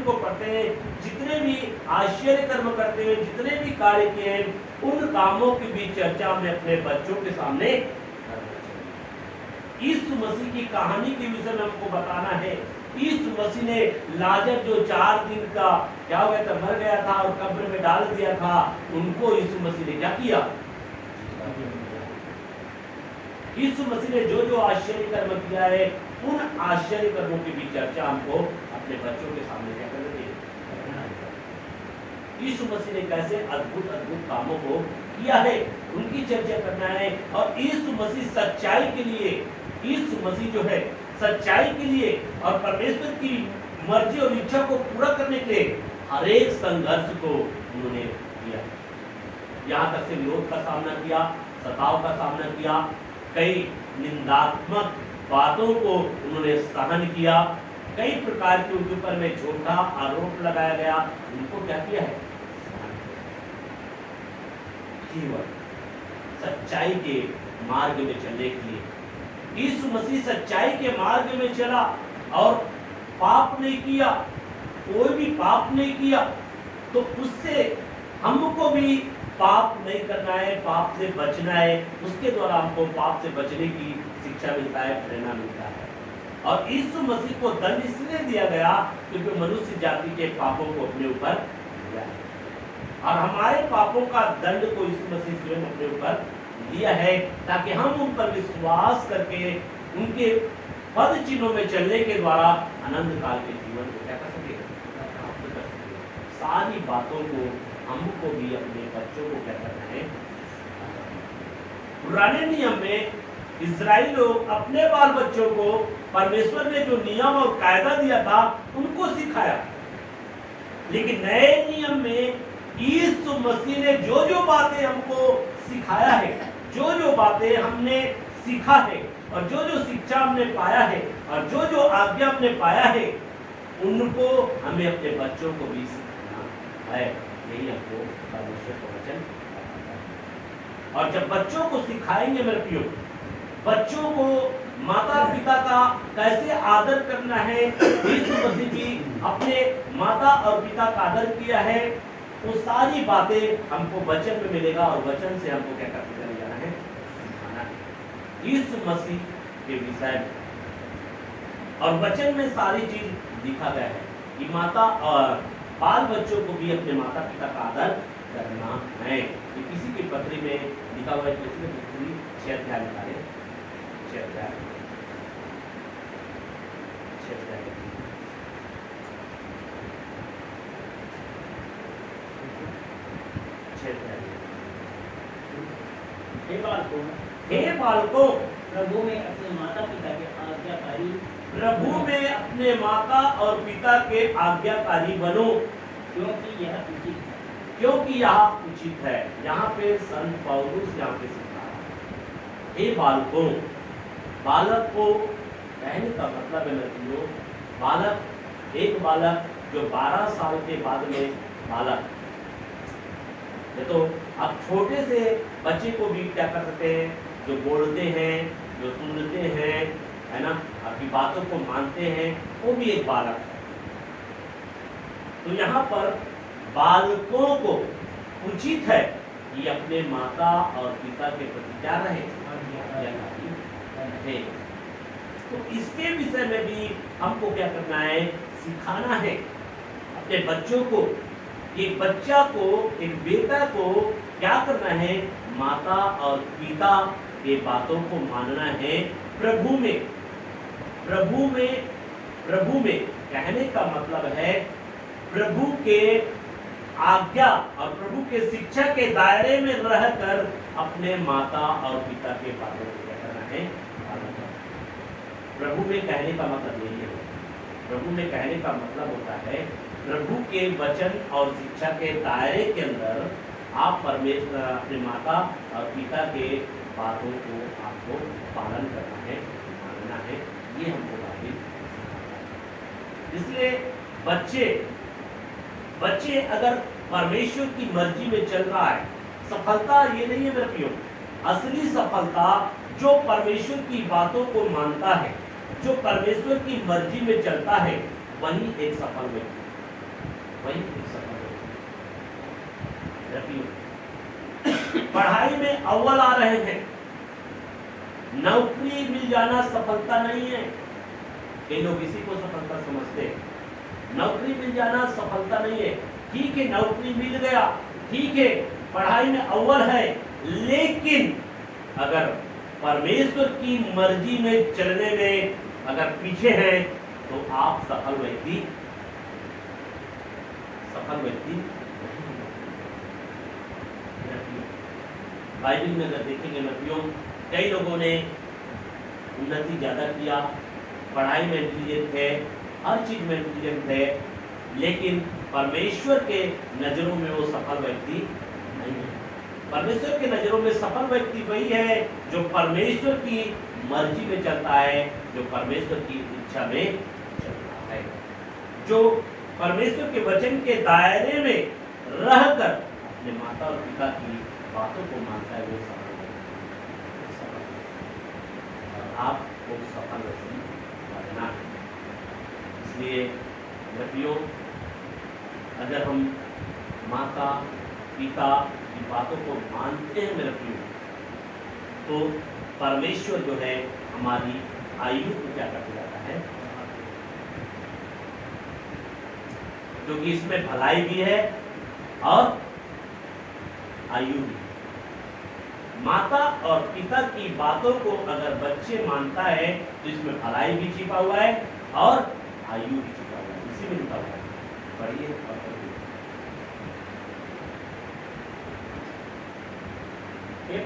को पढ़ते हैं, जितने भी आश्चर्य कर्म करते हैं, जितने भी कार्य किए हैं, उन कामों की भी चर्चा हमें अपने बच्चों के सामने करना चाहिए। यीशु मसीह की कहानी के विषय में हमको बताना है। यीशु मसीह ने लाजर जो 4 दिन का क्या हो गया था, मर गया था और कब्र में डाल दिया था, उनको यीशु मसीह ने क्या किया? यीशु मसीह ने जो जो आश्चर्य कर्म किया है, उन आश्चर्य कर्मों की भी चर्चा हमको अपने बच्चों के सामने क्या करना चाहिए? यीशु मसीह ने कैसे अद्भुत अद्भुत कामों को किया है, उनकी चर्चा करना है। और यीशु मसीह सच्चाई के लिए, यीशु मसीह जो है सच्चाई के लिए और परमेश्वर की मर्जी और इच्छा को पूरा करने के लिए हर एक संघर्ष को उन्होंने किया। यहाँ तक से विरोध का सामना किया, सताव का सामना किया, कई निंदात्मक बातों को उन्होंने सहन किया, कई प्रकार के उनके ऊपर में झूठा आरोप लगाया गया, उनको क्या किया है? केवल सच्चाई के मार्ग में चलने के लिए यीशु मसीह सच्चाई के मार्ग में चला और पाप नहीं किया, कोई भी पाप नहीं किया, तो उससे हमको भी पाप नहीं करना है, पाप से बचना है। उसके द्वारा हमको पाप से बचने की शिक्षा मिलता है, प्रेरणा मिलता है। और यीशु मसीह को दंड इसलिए दिया गया क्योंकि मनुष्य जाति के पापों को अपने ऊपर लिया है, और हमारे पापों का दंड को यीशु मसीह स्वयं अपने ऊपर लिया है, ताकि हम उन पर विश्वास करके उनके पद चिन्हों में चलने के द्वारा अनंत काल के जीवन को क्या कर सके, प्राप्त कर सके। सारी बातों को हमको भी अपने बच्चों को क्या करना है? पुराने नियम में इजराइल लोग अपने बाल बच्चों को परमेश्वर ने जो नियम और कायदा दिया था उनको सिखाया, लेकिन नए नियम में यीशु मसीह ने जो जो बातें हमको सिखाया है, जो जो बातें हमने सीखा है और जो जो शिक्षा हमने पाया है और जो जो आज्ञा हमने पाया है, उनको हमें अपने बच्चों को भी सिखाना है। यही हमको परमेश्वर का वचन बताता है। और जब बच्चों को सिखाएंगे मेरे प्रियो, बच्चों को माता पिता का कैसे आदर करना है, यीशु मसीह भी अपने माता और पिता का आदर किया है, वो सारी बातें हमको वचन में मिलेगा और वचन से हमको क्या करते चले जाना है? सिखाना है यीशु मसीह के विषय में। और वचन में सारी चीज लिखा गया है कि माता और बाल बच्चों को भी अपने माता पिता का आदर करना है। ये किसी की पत्री में लिखा हुआ है, किसी ने पूरी 6 अध्याय निकाले, 6 अध्याय हे बालकों, प्रभु में अपने माता पिता के आज्ञाकारी, प्रभु में अपने माता और पिता के आज्ञाकारी बनो, क्योंकि यह उचित है। क्योंकि यह उचित है। यहाँ पे संत पौलुस यहाँ पे सिखा रहा है, हे बालकों। बालक को कहने का मतलब है मेरे बालक, एक बालक जो 12 साल के बाद में बालक, ये तो आप छोटे से बच्चे को भी क्या कर सकते हैं, जो बोलते हैं, जो सुनते हैं, है ना, आपकी बातों को मानते हैं, वो भी एक बालक है। तो यहाँ पर बालकों को उचित है कि अपने माता और पिता के प्रति क्या रहे, तो इसके विषय में भी हमको क्या करना है, सिखाना है अपने बच्चों को। एक बच्चा को, एक बेटा को क्या करना है, माता और पिता के बातों को मानना है। प्रभु में, प्रभु में, प्रभु में कहने का मतलब है प्रभु के आज्ञा और प्रभु के शिक्षा के दायरे में रहकर अपने माता और पिता के बातों को क्या करना है, पालन करना। प्रभु में कहने का मतलब यही है। प्रभु में कहने का मतलब होता है प्रभु के वचन और शिक्षा के दायरे के अंदर आप परमेश्वर अपने माता और पिता के बातों को आपको पालन करना है, मानना है। ये हमको बातें सिखाता है। इसलिए बच्चे अगर परमेश्वर की मर्जी में चल रहा है, सफलता ये नहीं है मेरे प्रियो, असली सफलता जो परमेश्वर की बातों को मानता है, जो परमेश्वर की मर्जी में चलता है, वही एक सफल व्यक्ति। वही फिर सफल होगी। पढ़ाई में अव्वल आ रहे हैं, नौकरी मिल जाना सफलता नहीं है। कई लोग इसी को सफलता समझते हैं। नौकरी मिल जाना सफलता नहीं है। ठीक है, नौकरी मिल गया, ठीक है, पढ़ाई में अव्वल है, लेकिन अगर परमेश्वर की मर्जी में चलने में अगर पीछे हैं तो आप सफल व्यक्ति नहीं। बाइबल में अगर देखेंगे नबियों, कई लोगों ने उन्नति ज्यादा किया, पढ़ाई में इंटेलिजेंट थे, हर चीज में इंटेलिजेंट थे, लेकिन परमेश्वर के नजरों में वो सफल व्यक्ति नहीं है। परमेश्वर के नजरों में सफल व्यक्ति वही है जो परमेश्वर की मर्जी में चलता है, जो परमेश्वर की इच्छा में चलता है, जो परमेश्वर के वचन के दायरे में रहकर अपने माता और पिता की बातों को मानता है, वो सफल है। और आपको सफल व्यक्ति बनना है। इसलिए नबियों, अगर हम माता पिता की बातों को मानते हैं मेरे प्रियो, तो परमेश्वर जो है हमारी आयु को क्या करते जाता है, क्योंकि इसमें भलाई भी है और आयु भी। माता और पिता की बातों को अगर बच्चे मानता है तो इसमें भलाई भी छिपा हुआ है और आयु भी छिपा हुआ है। इसी में लिखा हुआ है, पढ़िए और पढ़िए। हे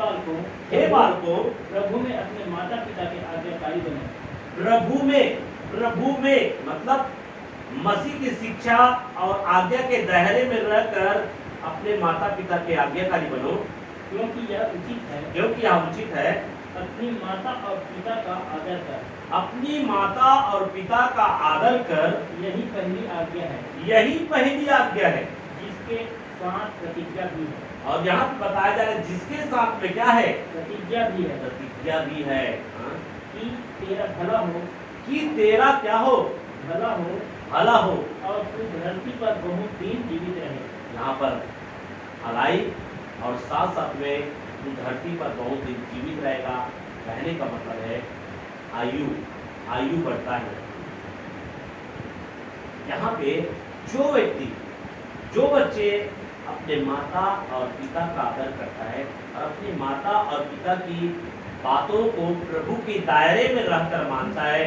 बालकों, प्रभु में अपने माता पिता के आज्ञाकारी बने। प्रभु में मतलब मसीह की शिक्षा और आज्ञा के दायरे में रहकर अपने माता पिता के आज्ञाकारी बनो, क्योंकि यह उचित है। अपनी माता और पिता का आदर कर। अपनी माता और पिता का आदर कर, यही पहली आज्ञा है। जिसके साथ प्रतिज्ञा भी है। और यहाँ पे बताया जा रहा है जिसके साथ में क्या है, प्रतिज्ञा भी है। हाँ? कि तेरा भला हो, कि तेरा क्या हो, भला हो और तू धरती पर बहुत दिन जीवित रहे। यहाँ पर भलाई और साथ साथ में तू धरती पर बहुत दिन जीवित रहेगा। कहने का मतलब है आयु बढ़ता है। यहाँ पे जो बच्चे अपने माता और पिता का आदर करता है और अपनी माता और पिता की बातों को प्रभु के दायरे में रहकर मानता है,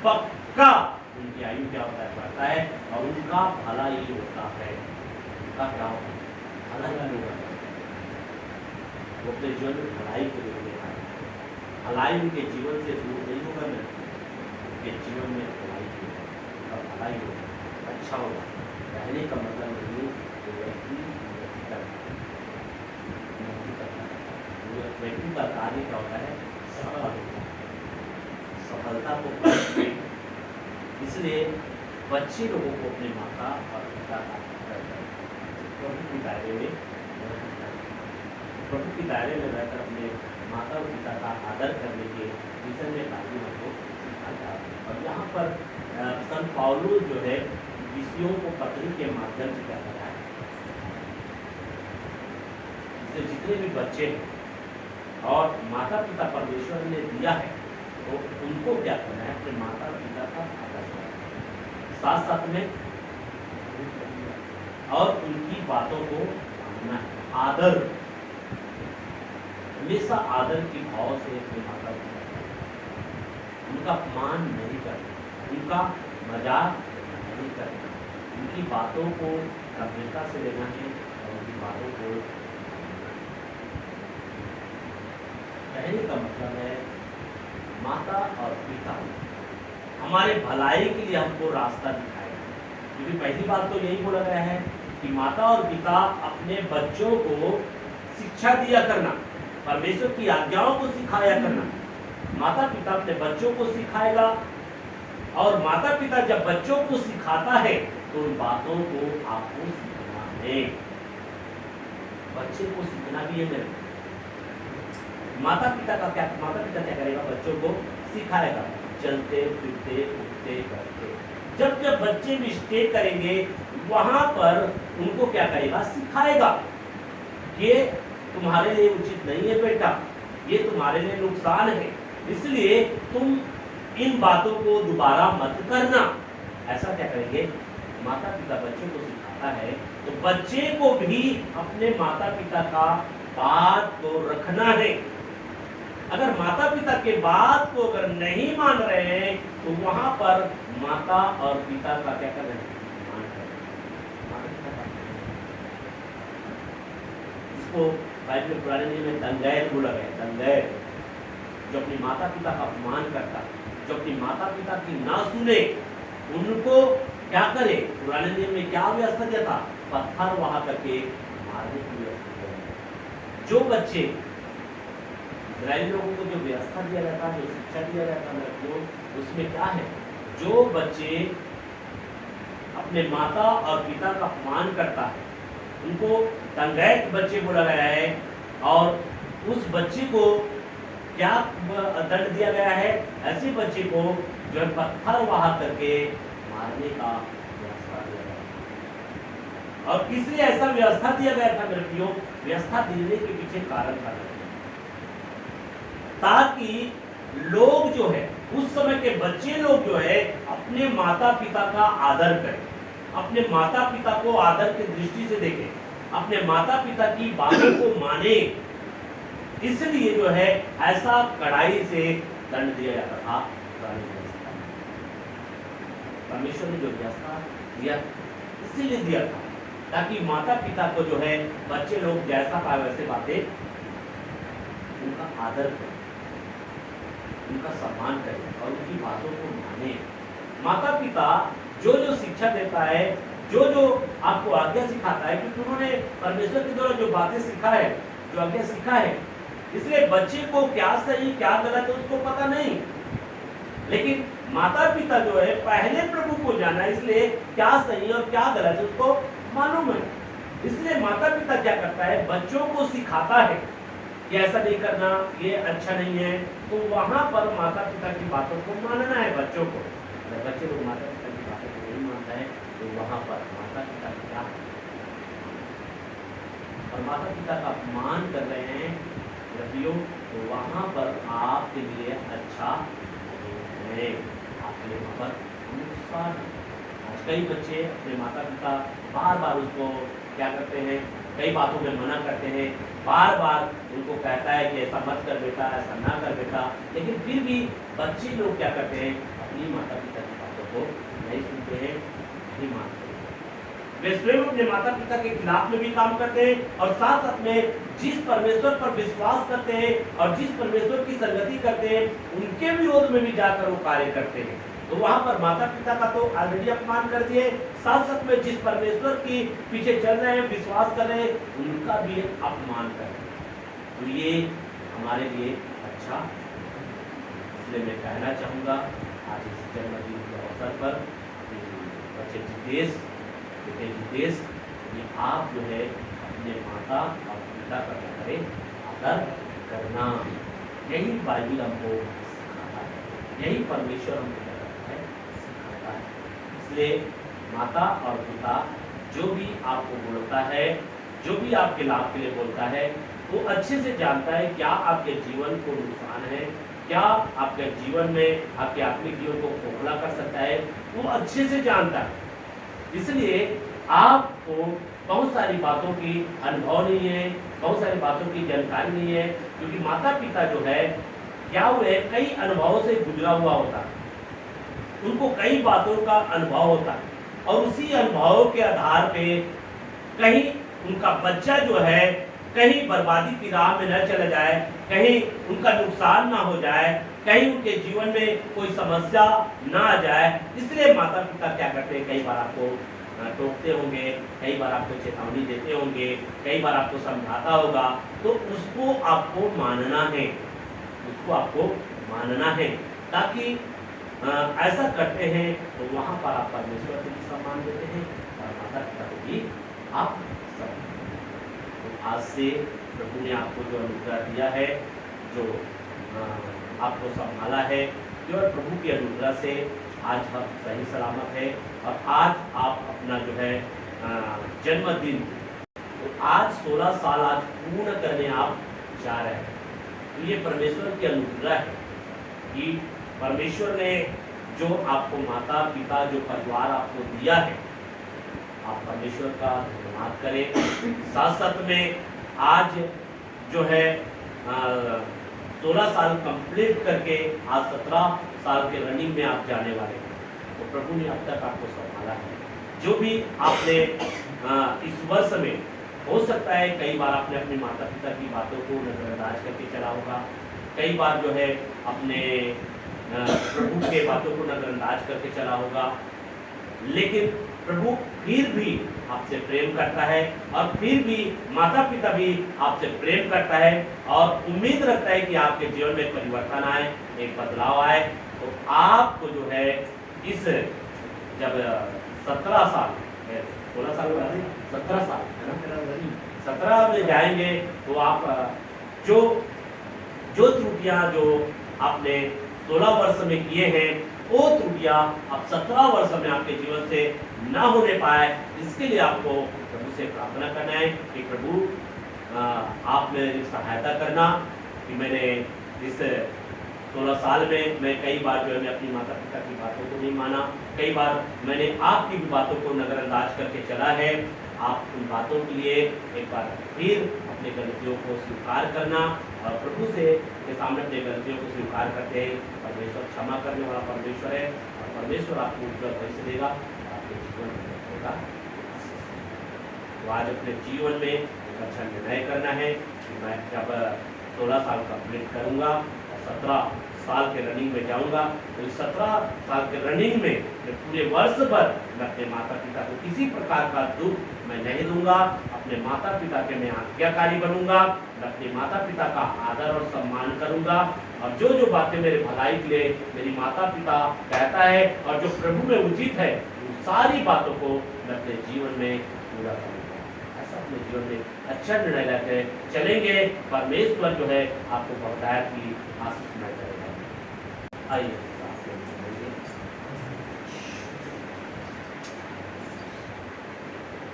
पक्का उनकी आयु क्या होता है, बढ़ता है और उनका भला ही होता है। उनका क्या होता है, भला ही होगा। वो अपने जीवन में भलाई को देखा है। भलाई उनके जीवन से दूर नहीं होगा ना, उनके जीवन में भलाई होगा और भलाई होगा, अच्छा होगा। कहने का मतलब नहीं व्यक्ति का कार्य क्या होता है, सफलता को। इसलिए बच्चे लोगों को अपने माता और पिता का प्रभु के दायरे में रहकर अपने माता और पिता का आदर करने के विषय में कार्य को सीखा जा रहा है। और यहाँ पर संत पौलुस जो है विषयों को पत्री के माध्यम से क्या कर रहा है, जितने भी बच्चे हैं और माता पिता परमेश्वर ने दिया है तो उनको क्या करना है, अपने माता पिता का आदर करना है, साथ में और उनकी बातों को मानना है। आदर, हमेशा आदर की भाव से अपने माता पिता उनका अपमान नहीं करना, उनका मजाक नहीं करना, उनकी बातों को गंभीरता से लेना है और उनकी बातों को। कहने का मतलब है माता और पिता हमारे भलाई के लिए हमको रास्ता दिखाएगा। क्योंकि पहली बात तो यही बोला गया है कि माता और पिता अपने बच्चों को शिक्षा दिया करना, परमेश्वर की आज्ञाओं को सिखाया करना। माता पिता अपने बच्चों को सिखाएगा और माता पिता जब बच्चों को सिखाता है तो उन बातों को आपको सीखना है। बच्चे को सीखना भी है मेरे। माता पिता क्या करेगा, बच्चों को सिखाएगा, चलते फिरते उठते बैठते। जब बच्चे मिस्टेक करेंगे, वहां पर उनको क्या करेगा, सिखाएगा कि तुम्हारे लिए उचित नहीं है बेटा, ये तुम्हारे लिए नुकसान है, इसलिए तुम इन बातों को दोबारा मत करना। ऐसा क्या करेंगे, माता पिता बच्चों को सिखाता है तो बच्चे को भी अपने माता पिता का बात को रखना है। अगर माता पिता के बात को अगर नहीं मान रहे हैं तो वहां पर माता और पिता का क्या कर रहे हैं, मान कर रहे हैं। इसको बाइबल में पुराने नियम में दंगैर बोला गया, दंगैर, जो अपनी माता पिता का अपमान करता, जो अपनी माता पिता की ना सुने, उनको क्या करे, पुराने नियम में क्या व्यवस्था दिया था, पत्थर वहां करके मारने की व्यवस्था दिया। जो बच्चे इस्राएली लोगों को जो व्यवस्था दिया जाता, जो शिक्षा दिया जाता है, उसमें क्या है, जो बच्चे अपने माता और पिता का अपमान करता है उनको दंगैत बच्चे बोला गया है। और उस बच्चे को क्या दंड दिया गया है, ऐसे बच्चे को जो है पत्थर वहां करके मारने का व्यवस्था दिया गया। और इसलिए ऐसा व्यवस्था दिया गया था मेरे प्रियो, व्यवस्था देने के पीछे कारण था ताकि लोग जो है, उस समय के बच्चे लोग जो है अपने माता पिता का आदर करें, अपने माता पिता को आदर की दृष्टि से देखें, अपने माता पिता की बातों को माने। इसलिए जो है ऐसा कड़ाई से दंड दिया जाता था। परमेश्वर ने जो व्यवस्था दिया इसीलिए दिया था ताकि माता पिता को जो है बच्चे लोग जैसा पाए वैसे बातें, उनका आदर करें, उनका सम्मान करें और उनकी बातों को माने। माता पिता जो जो शिक्षा देता है, जो जो आपको आज्ञा सिखाता है, क्योंकि उन्होंने परमेश्वर के द्वारा जो बातें सीखा है, जो आज्ञा सीखा है, इसलिए बच्चे को क्या सही क्या गलत है उसको पता नहीं, लेकिन माता पिता जो है पहले प्रभु को जाना, इसलिए क्या सही और क्या गलत है उसको मालूम है। इसलिए माता पिता क्या करता है, बच्चों को सिखाता है कि ऐसा नहीं करना, ये अच्छा नहीं है। तो वहां पर माता पिता की बातों को मानना है बच्चों को। अगर बच्चे लोग माता पिता की बातों को नहीं मानता है तो वहां पर माता पिता क्या और माता पिता का अपमान कर रहे हैं रबियों, तो वहां पर आपके लिए अच्छा नहीं है, आपके लिए वहां पर नुकसान। आज कई बच्चे अपने माता पिता बार बार उसको क्या करते हैं, कई बातों में मना करते हैं, बार बार उनको कहता है कि ऐसा मत कर बेटा, ऐसा ना कर बेटा, लेकिन फिर भी बच्चे लोग क्या करते हैं, अपनी माता पिता की बातों को नहीं सुनते हैं, नहीं मानते हैं। वे स्वयं अपने माता पिता के खिलाफ में भी काम करते हैं और साथ साथ में जिस परमेश्वर पर विश्वास करते हैं और जिस परमेश्वर की संगति करते हैं उनके विरोध में भी जाकर वो कार्य करते हैं। तो वहां पर माता पिता का तो ऑलरेडी अपमान कर दिए, साथ साथ में जिस परमेश्वर की पीछे चल रहे हैं, विश्वास कर रहे हैं, उनका भी अपमान कर रहे हैं। तो ये हमारे लिए अच्छा, इसलिए मैं कहना चाहूँगा आज इस जन्मदिन के अवसर पर बच्चे जितेश, बेटे जितेश, ये आप जो है अपने माता और पिता का क्या करें, आदर करना। यही बाइबल हमको सिखाता है, यही परमेश्वर हमको सिखाता है। इसलिए माता और पिता जो भी आपको बोलता है, जो भी आपके लाभ के लिए बोलता है, वो अच्छे से जानता है क्या आपके जीवन को नुकसान है, क्या आपके जीवन में आपके आत्मिक जीवन को खोखला कर सकता है, वो अच्छे से जानता है। इसलिए आपको बहुत सारी बातों की अनुभव नहीं है, बहुत सारी बातों की जानकारी नहीं है, क्योंकि माता पिता जो है क्या हुए कई अनुभवों से गुजरा हुआ होता है, उनको कई बातों का अनुभव होता है और उसी अनुभव के आधार पे कहीं उनका बच्चा जो है कहीं बर्बादी की राह में न चला जाए, कहीं उनका नुकसान ना हो जाए, कहीं उनके जीवन में कोई समस्या ना आ जाए। इसलिए माता पिता क्या करते हैं, कई बार आपको टोकते होंगे, कई बार आपको चेतावनी देते होंगे, कई बार आपको समझाता होगा, तो उसको आपको मानना है, उसको आपको मानना है। ताकि ऐसा करते हैं तो वहाँ पर आप परमेश्वर को भी सम्मान देते हैं और माता पिता को भी आप तो आज से प्रभु ने आपको जो अनुग्रह दिया है, जो आपको संभाला है, जो प्रभु के अनुग्रह से आज हम सही सलामत है और आज आप अपना जो है जन्मदिन, तो आज 16 साल आज पूर्ण करने आप जा रहे हैं। तो ये परमेश्वर की अनुग्रह है कि परमेश्वर ने जो आपको माता पिता जो परिवार आपको दिया है, आप परमेश्वर का धन्यवाद करें। साथ साथ में आज जो है 16 साल कंप्लीट करके आज 17 साल के रनिंग में आप जाने वाले हैं। तो प्रभु ने अब तक आपको संभाला है। जो भी आपने इस वर्ष में, हो सकता है कई बार आपने अपने माता पिता की बातों को नजरअंदाज करके चला होगा, कई बार जो है अपने प्रभु के बातों को नजरअंदाज करके चला होगा, लेकिन प्रभु फिर भी आपसे प्रेम करता है और फिर भी माता पिता भी आपसे प्रेम करता है और उम्मीद रखता है कि आपके जीवन में परिवर्तन आए, एक बदलाव आए। तो आपको जो है इस जब 17 साल 16 साल 17 साल है ना, 17 में जाएंगे तो आप जो जो त्रुटियां जो आपने 16 वर्ष में किए हैं, वो त्रुटियां अब 17 वर्ष में आपके जीवन से ना होने पाए, इसके लिए आपको प्रभु से प्रार्थना करना है कि प्रभु आप मेरी सहायता करना कि मैंने इस 16 साल में मैं कई बार जो है मैं अपनी माता पिता की बातों को नहीं माना, कई बार मैंने आपकी भी बातों को नजरअंदाज करके चला है। आप उन बातों के लिए एक बार फिर अपनी गलतियों को स्वीकार करना और प्रभु से के सामने अपनी गलतियों को स्वीकार करते हैं। परमेश्वर क्षमा करने वाला परमेश्वर है और परमेश्वर आपको उज्जवल भविष्य देगा, आपके जीवन में होगा। तो आज अपने जीवन में एक अच्छा निर्णय करना है कि मैं जब 16 साल कंप्लीट करूंगा और 17 साल के रनिंग में जाऊंगा, तो इस 17 साल के रनिंग में मैं पूरे वर्ष भर मैं अपने माता पिता को किसी प्रकार का दुख मैं नहीं दूंगा, अपने माता पिता के मैं आज्ञाकारी बनूंगा, मैं अपने माता पिता का आदर और सम्मान करूंगा और जो जो बातें मेरे भलाई के लिए मेरी माता पिता कहता है और जो प्रभु में उचित है, उन सारी बातों को मैं अपने जीवन में पूरा करूंगा। ऐसा अपने जीवन में अच्छा निर्णय लेते चलेंगे, परमेश्वर जो है आपको बहुतायत की आशीष में करेगा। आइए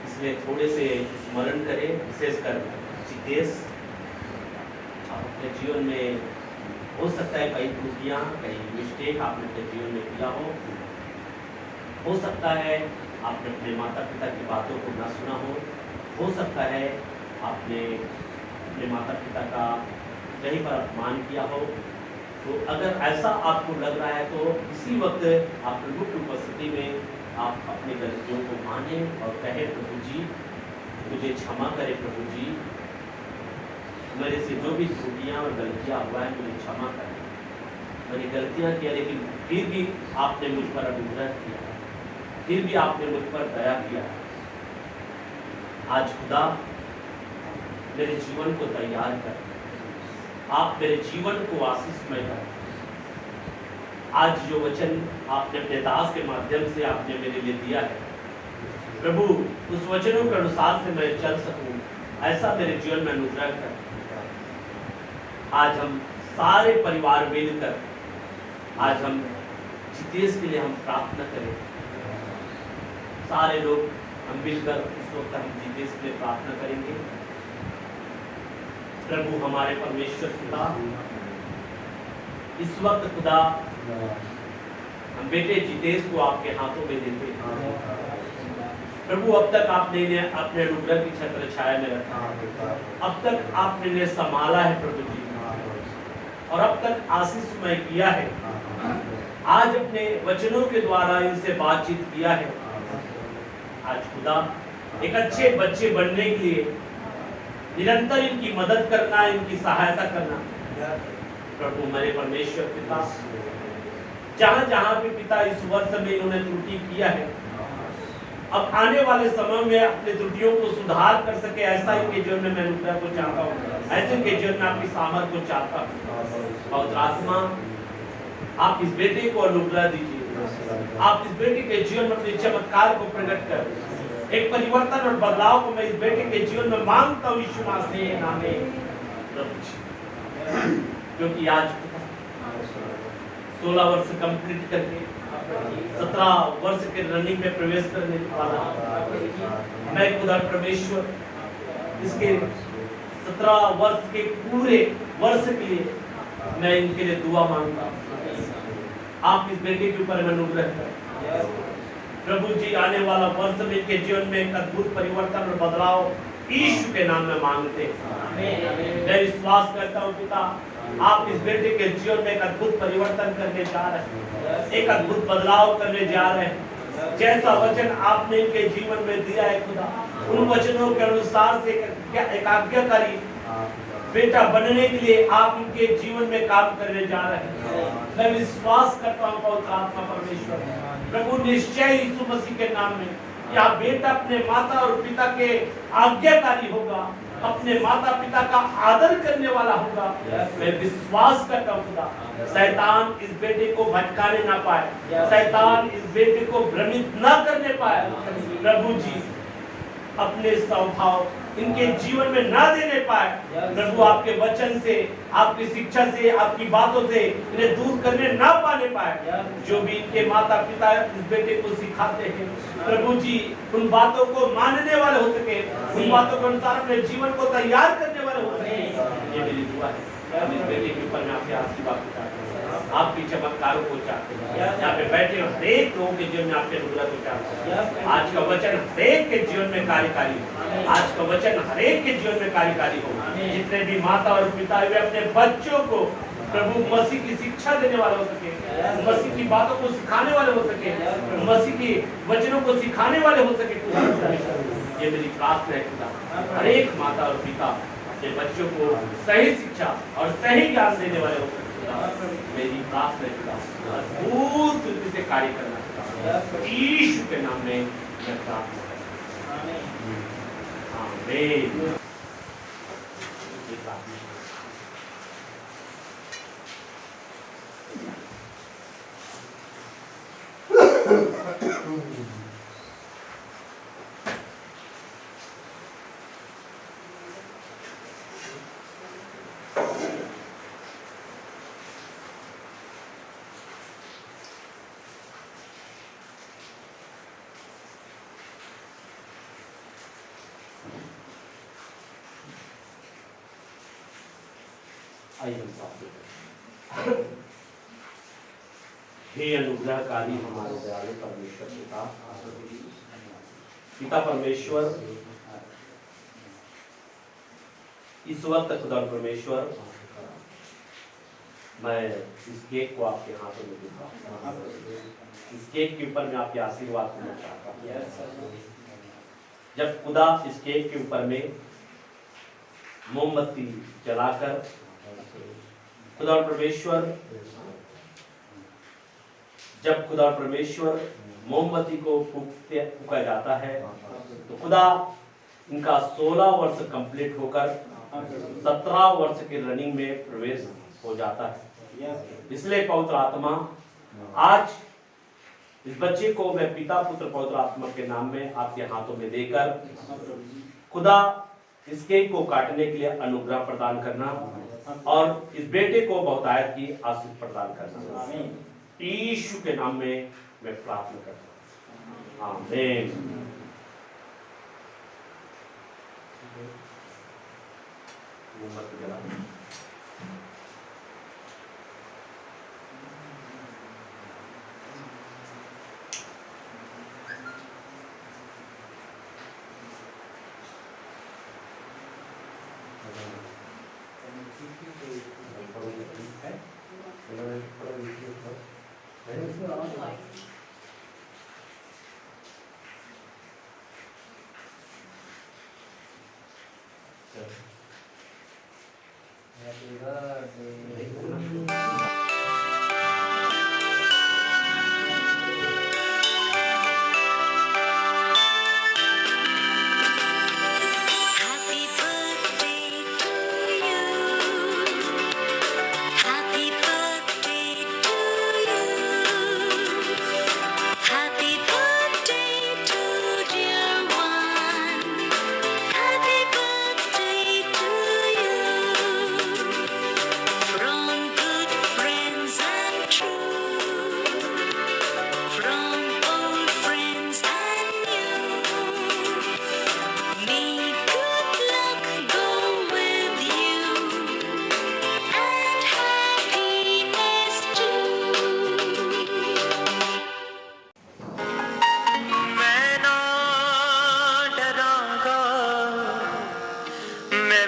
इसमें थोड़े से स्मरण करें, विशेषकर जितेश। अपने जीवन में हो सकता है कई त्रुटियां, कई मिस्टेक आपने अपने जीवन में किया हो सकता है आपने अपने माता पिता की बातों को ना सुना हो सकता है आपने अपने माता पिता का कहीं पर अपमान किया हो। तो अगर ऐसा आपको लग रहा है तो इसी वक्त आप प्रभु की उपस्थिति में आप अपनी गलतियों को माने और कहें, प्रभु जी मुझे क्षमा करें, प्रभु जी मेरे से जो भी त्रुटियां और गलतियां हुआ है मुझे क्षमा करें। मैंने गलतियां किया लेकिन फिर भी आपने मुझ पर अनुग्रह किया, फिर भी आपने मुझ पर दया किया। आज खुदा मेरे जीवन को तैयार कर, आप मेरे जीवन को आशीषमय करें। आज जो वचन आपने अपने दास के माध्यम से आपने मेरे लिए दिया है, प्रभु उस वचनों के अनुसार से मैं चल सकूं, ऐसा मेरे जीवन में अनुग्रह कर। आज हम सारे परिवार मिलकर आज हम जितेश के लिए हम प्रार्थना करें। सारे लोग हम मिलकर इस वक्त हम जितेश के लिए प्रार्थना करेंगे। प्रभु हमारे परमेश्वर खुदा, इस वक्त खुदा हम बेटे जितेश को आपके हाथों में देते हैं। प्रभु अब तक आपने इन्हें अपने अनुग्रह की छत्र छाया में रखा, अब तक आपने इन्हें संभाला है प्रभु जी, और अब तक आशीषमय किया है। आज अपने वचनों के द्वारा इनसे बातचीत किया है। आज खुदा एक अच्छे बच्चे बनने के लिए निरंतर इनकी मदद करना, इनकी सहायता करना। प्रभु मेरे परमेश्वर पिता, जहां जहां भी पिता इस वर्ष में इन्होंने त्रुटि किया है, अब आने वाले समय में अपने त्रुटियों को सुधार कर सके, ऐसा इनके जीवन में मैं अनुग्रह को चाहता हूँ, ऐसे इनके जीवन में आपकी सामर्थ को चाहता हूँ। और आत्मा आप इस बेटे को अनुग्रह दीजिए, आप इस बेटे के जीवन में अपने चमत्कार को प्रकट कर, एक परिवर्तन और बदलाव को मैं इस बेटे के जीवन में मांगता हूँ यीशु मसीह के नाम में, क्योंकि आज 16 वर्ष कंप्लीट करके 17 वर्ष के रनिंग में प्रवेश करने वाला मैं खुदा परमेश्वर इसके 17 वर्ष के पूरे वर्ष के लिए मैं इनके लिए दुआ मांगता हूं। आप इस बेटे के ऊपर अनुग्रह करें प्रभु जी। आने वाला वर्ष में इनके जीवन में एक अद्भुत परिवर्तन और बदलाव यीशु के नाम में मांगते हैं। मैं विश्वास करता हूँ पिता आप इस बेटे के जीवन में एक अद्भुत परिवर्तन करने जा रहे हैं, एक अद्भुत बदलाव करने जा रहे हैं। जैसा वचन आपने इनके जीवन में दिया है खुदा, उन वचनों के अनुसार से एक आज्ञाकारी बेटा बनने के लिए आप इनके जीवन में काम करने जा रहे हैं। मैं विश्वास करता हूँ पवित्र आत्मा परमेश्वर प्रभु निश्चय यीशु मसीह के नाम में यह बेटा अपने माता और पिता के आज्ञाकारी होगा, अपने माता पिता का आदर करने वाला होगा। मैं विश्वास करता हूँ खुदा शैतान इस बेटे को भटकाने ना पाए, शैतान इस बेटे को भ्रमित ना करने पाए। प्रभु जी अपने स्वभाव इनके जीवन में ना देने पाए। प्रभु आपके वचन से, आपकी शिक्षा से, आपकी बातों से इन्हें दूर करने ना पाने पाए। जो भी इनके माता पिता इस बेटे को सिखाते हैं प्रभु जी उन बातों को मानने वाले हो सके, उन बातों के अनुसार अपने जीवन को तैयार करने वाले हो सके। ये मेरी दुआ है। इस बेटे के ऊपर मैं आपके आशीर्वाद चाहता हूँ, आपकी चमत्कारों को चाहते हैं। यहाँ पे बैठे हरेक लोगों के जीवन में आपके अनुग्रह को चाहते हैं। आज का वचन हरेक के जीवन में कार्यकारी हो, आज का वचन हरेक के जीवन में कार्यकारी हो। जितने भी माता और पिता वे अपने बच्चों को प्रभु मसीह की शिक्षा देने वाले हो सके, मसीह की बातों को सिखाने वाले हो सके, मसीह की वचनों को सिखाने वाले हो सके। ये मेरी प्रार्थना है खुदा, हर एक माता और पिता अपने बच्चों को सही शिक्षा और सही ज्ञान देने वाले हो सके। मेरी प्रार्थना है खुदा, अद्भुत रीति से कार्य करना यीशु के नाम में मैं प्रार्थना करता हूं। आमीन। हे अनुग्रहकारी हमारे दयालु परमेश्वर पिता परमेश्वर, इस वक्त खुदा परमेश्वर मैं इस केक को आपके हाथों में देता हूं। इस केक के ऊपर मैं आपके आशीर्वाद करना चाहता हूं। जब खुदा इस केक के ऊपर में मोमबत्ती जलाकर खुदा परमेश्वर, जब खुदा परमेश्वर मोमबत्ती को फूका जाता है तो खुदा इनका 16 वर्ष कंप्लीट होकर 17 वर्ष के रनिंग में प्रवेश हो जाता है। इसलिए पवित्र आत्मा आज इस बच्चे को मैं पिता पुत्र पवित्र आत्मा के नाम में आपके हाथों में देकर खुदा इस केक को काटने के लिए अनुग्रह प्रदान करना और इस बेटे को बहुतायत की आशीष प्रदान करना यीशु के नाम में मैं प्रार्थना करता हूं। आमीन। Happy birthday. Happy birthday to you. Happy birthday to you. Happy birthday to dear one. Happy birthday to you. From good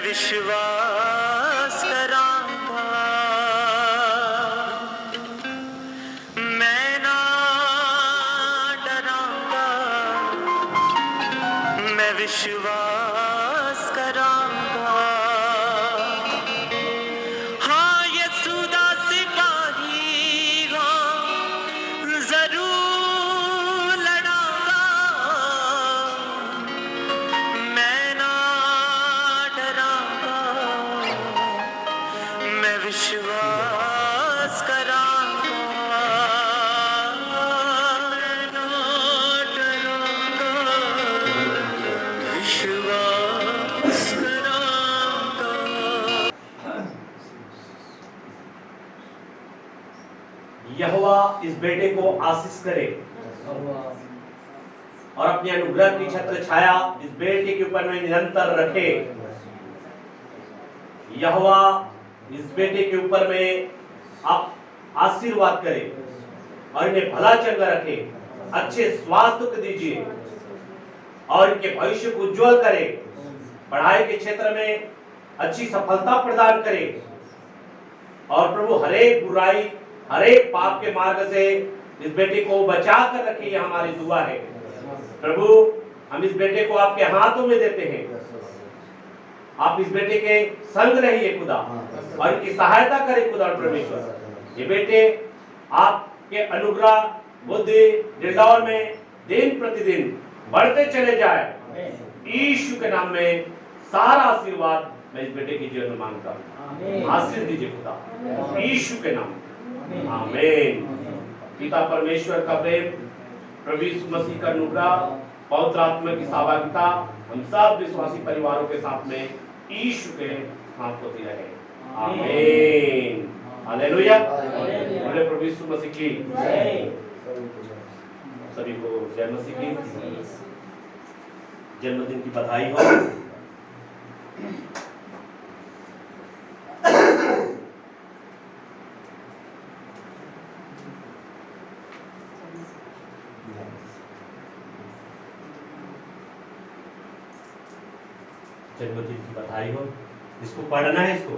विश्वास करांगा, मैं ना डरांगा, मैं विश्वास करांगा। हाँ यसूदा सिपाही हो जरूर लड़ांगा, मैं ना डरांगा, मैं विश्वास करांगा, मैं ना डरांगा, विश्वास करांगा। यहोवा इस बेटे को आशीष करे और अपनी अनुग्रह की छत्र छाया इस बेटे के ऊपर में निरंतर रखे। यहोवा इस बेटे के ऊपर में आप आशीर्वाद करे और इन्हें भला चंगा रखे, अच्छे स्वास्थ्य को दीजिए और इनके भविष्य को उज्जवल करे, पढ़ाई के क्षेत्र में अच्छी सफलता प्रदान करे और प्रभु हरेक बुराई हरेक पाप के मार्ग से इस बेटे को बचा कर रखे। ये हमारी दुआ है प्रभु। हम इस बेटे को आपके हाथों में देते हैं, आप इस बेटे के संग रहिए खुदा और इनकी सहायता करें खुदा परमेश्वर। ये बेटे आपके अनुग्रह बुद्धि निर्दौर में दिन प्रतिदिन बढ़ते चले जाए। यीशु के नाम में सारा आशीर्वाद मैं इस बेटे के जीवन में मांगता हूँ। आशीष दीजिए खुदा यीशु के नाम में, आमीन। पिता परमेश्वर का प्रेम, प्रभु यीशु मसीह का अनुग्रह, पवित्र आत्मा की सहभागिता हम सब विश्वासी परिवारों के साथ में यीशु के साथ होती रहे। आमीन। हालेलुया। बोले प्रभु यीशु मसीह की जय। सभी को जय मसीह की। जन्मदिन की बधाई हो। जन्मदिन की बधाई हो। इसको पढ़ना है, इसको